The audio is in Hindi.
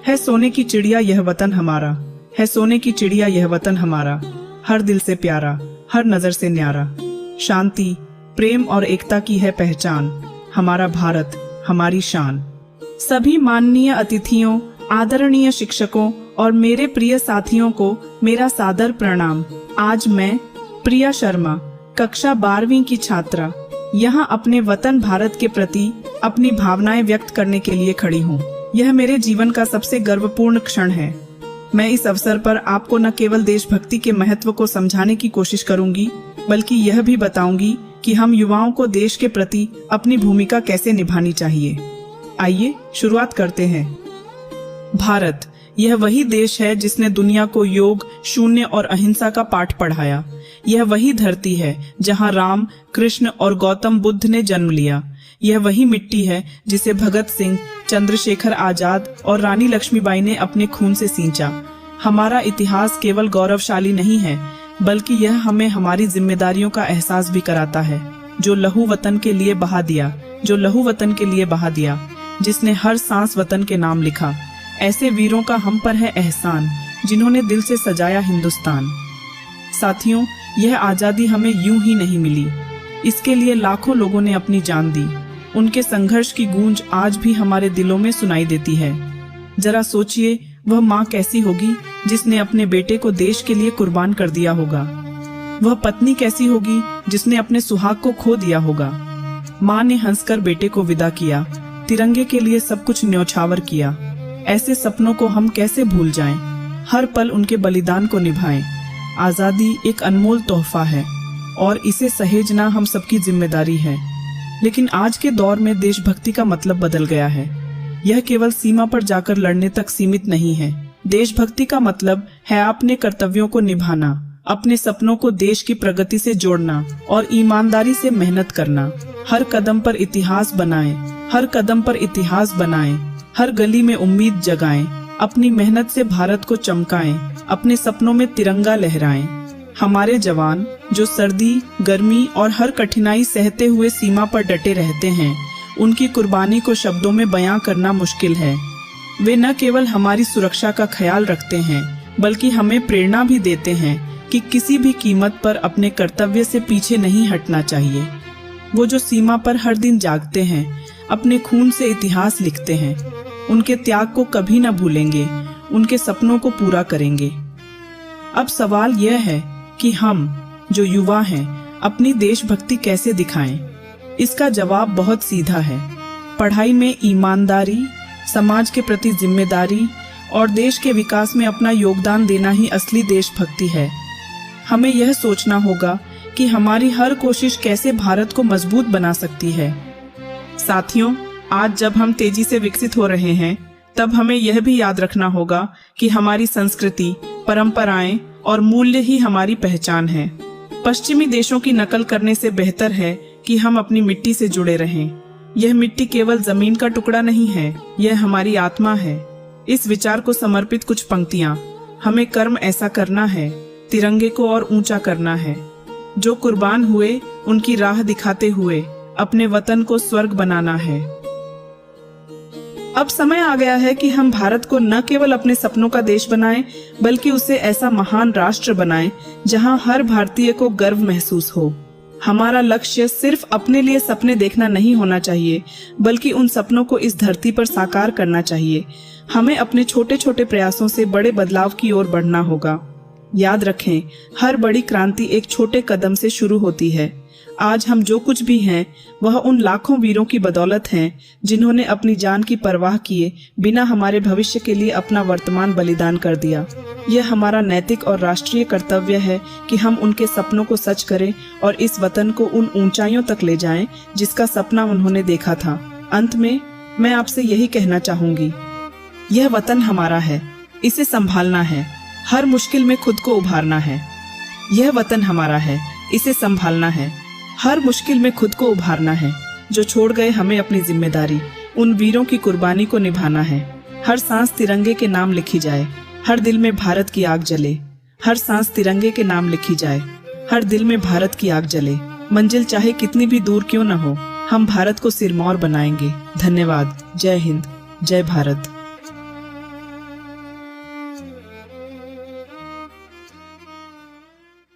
है सोने की चिड़िया यह वतन हमारा, है सोने की चिड़िया यह वतन हमारा, हर दिल से प्यारा, हर नजर से न्यारा। शांति, प्रेम और एकता की है पहचान, हमारा भारत हमारी शान। सभी माननीय अतिथियों, आदरणीय शिक्षकों और मेरे प्रिय साथियों को मेरा सादर प्रणाम। आज मैं प्रिया शर्मा, कक्षा 12वीं की छात्रा, यहाँ अपने वतन भारत के प्रति अपनी भावनाएं व्यक्त करने के लिए खड़ी हूँ। यह मेरे जीवन का सबसे गर्वपूर्ण क्षण है। मैं इस अवसर पर आपको न केवल देशभक्ति के महत्व को समझाने की कोशिश करूंगी, बल्कि यह भी बताऊंगी कि हम युवाओं को देश के प्रति अपनी भूमिका कैसे निभानी चाहिए। आइए शुरुआत करते हैं। भारत, यह वही देश है जिसने दुनिया को योग, शून्य और अहिंसा का पाठ पढ़ाया। यह वही धरती है जहां राम, कृष्ण और गौतम बुद्ध ने जन्म लिया। यह वही मिट्टी है जिसे भगत सिंह, चंद्रशेखर आजाद और रानी लक्ष्मीबाई ने अपने खून से सींचा। हमारा इतिहास केवल गौरवशाली नहीं है, बल्कि यह हमें हमारी जिम्मेदारियों का एहसास भी कराता है। जो लहू वतन के लिए बहा दिया, जो लहू वतन के लिए बहा दिया, जिसने हर सांस वतन के नाम लिखा। ऐसे वीरों का हम पर है एहसान, जिन्होंने दिल से सजाया हिंदुस्तान। साथियों, यह आजादी हमें यूं ही नहीं मिली, इसके लिए लाखों लोगों ने अपनी जान दी। उनके संघर्ष की गूंज आज भी हमारे दिलों में सुनाई देती है। जरा सोचिए, वह माँ कैसी होगी जिसने अपने बेटे को देश के लिए कुर्बान कर दिया होगा। वह पत्नी कैसी होगी जिसने अपने सुहाग को खो दिया होगा। माँ ने हंसकर बेटे को विदा किया, तिरंगे के लिए सब कुछ न्यौछावर किया। ऐसे सपनों को हम कैसे भूल जाएं? हर पल उनके बलिदान को निभाएं। आजादी एक अनमोल तोहफा है और इसे सहेजना हम सबकी जिम्मेदारी है। लेकिन आज के दौर में देशभक्ति का मतलब बदल गया है। यह केवल सीमा पर जाकर लड़ने तक सीमित नहीं है। देशभक्ति का मतलब है अपने कर्तव्यों को निभाना, अपने सपनों को देश की प्रगति से जोड़ना और ईमानदारी से मेहनत करना। हर कदम पर इतिहास बनाएं, हर कदम पर इतिहास बनाएं, हर गली में उम्मीद जगाएं, अपनी मेहनत से भारत को चमकाएं, अपने सपनों में तिरंगा लहराएं। हमारे जवान जो सर्दी, गर्मी और हर कठिनाई सहते हुए सीमा पर डटे रहते हैं, उनकी कुर्बानी को शब्दों में बयां करना मुश्किल है। वे न केवल हमारी सुरक्षा का ख्याल रखते हैं, बल्कि हमें प्रेरणा भी देते हैं कि किसी भी कीमत पर अपने कर्तव्य से पीछे नहीं हटना चाहिए। वो जो सीमा पर हर दिन जागते हैं, अपने खून से इतिहास लिखते हैं, उनके त्याग को कभी न भूलेंगे, उनके सपनों को पूरा करेंगे। अब सवाल यह है कि हम जो युवा हैं, अपनी देशभक्ति कैसे दिखाएं? इसका जवाब बहुत सीधा है। पढ़ाई में ईमानदारी, समाज के प्रति जिम्मेदारी और देश के विकास में अपना योगदान देना ही असली देशभक्ति है। हमें यह सोचना होगा कि हमारी हर कोशिश कैसे भारत को मजबूत बना सकती है। साथियों, आज जब हम तेजी से विकसित हो रहे हैं, तब हमें यह भी याद रखना होगा कि हमारी संस्कृति, परंपराएं और मूल्य ही हमारी पहचान है। पश्चिमी देशों की नकल करने से बेहतर है कि हम अपनी मिट्टी से जुड़े रहें। यह मिट्टी केवल जमीन का टुकड़ा नहीं है, यह हमारी आत्मा है। इस विचार को समर्पित कुछ पंक्तियां। हमें कर्म ऐसा करना है, तिरंगे को और ऊंचा करना है। जो कुर्बान हुए उनकी राह दिखाते हुए अपने वतन को स्वर्ग बनाना है। अब समय आ गया है कि हम भारत को न केवल अपने सपनों का देश बनाएं, बल्कि उसे ऐसा महान राष्ट्र बनाएं जहां हर भारतीय को गर्व महसूस हो। हमारा लक्ष्य सिर्फ अपने लिए सपने देखना नहीं होना चाहिए, बल्कि उन सपनों को इस धरती पर साकार करना चाहिए। हमें अपने छोटे छोटे प्रयासों से बड़े बदलाव की ओर बढ़ना होगा। याद रखें, हर बड़ी क्रांति एक छोटे कदम से शुरू होती है। आज हम जो कुछ भी हैं, वह उन लाखों वीरों की बदौलत हैं, जिन्होंने अपनी जान की परवाह किए बिना हमारे भविष्य के लिए अपना वर्तमान बलिदान कर दिया। यह हमारा नैतिक और राष्ट्रीय कर्तव्य है कि हम उनके सपनों को सच करें और इस वतन को उन ऊंचाइयों तक ले जाएं, जिसका सपना उन्होंने देखा था। अंत में मैं आपसे यही कहना चाहूंगी, यह वतन हमारा है, इसे संभालना है, हर मुश्किल में खुद को उभारना है। यह वतन हमारा है, इसे संभालना है, हर मुश्किल में खुद को उभारना है। जो छोड़ गए हमें अपनी जिम्मेदारी, उन वीरों की कुर्बानी को निभाना है। हर सांस तिरंगे के नाम लिखी जाए, हर दिल में भारत की आग जले। हर सांस तिरंगे के नाम लिखी जाए, हर दिल में भारत की आग जले। मंजिल चाहे कितनी भी दूर क्यों न हो, हम भारत को सिरमौर बनाएंगे। धन्यवाद। जय हिंद, जय भारत।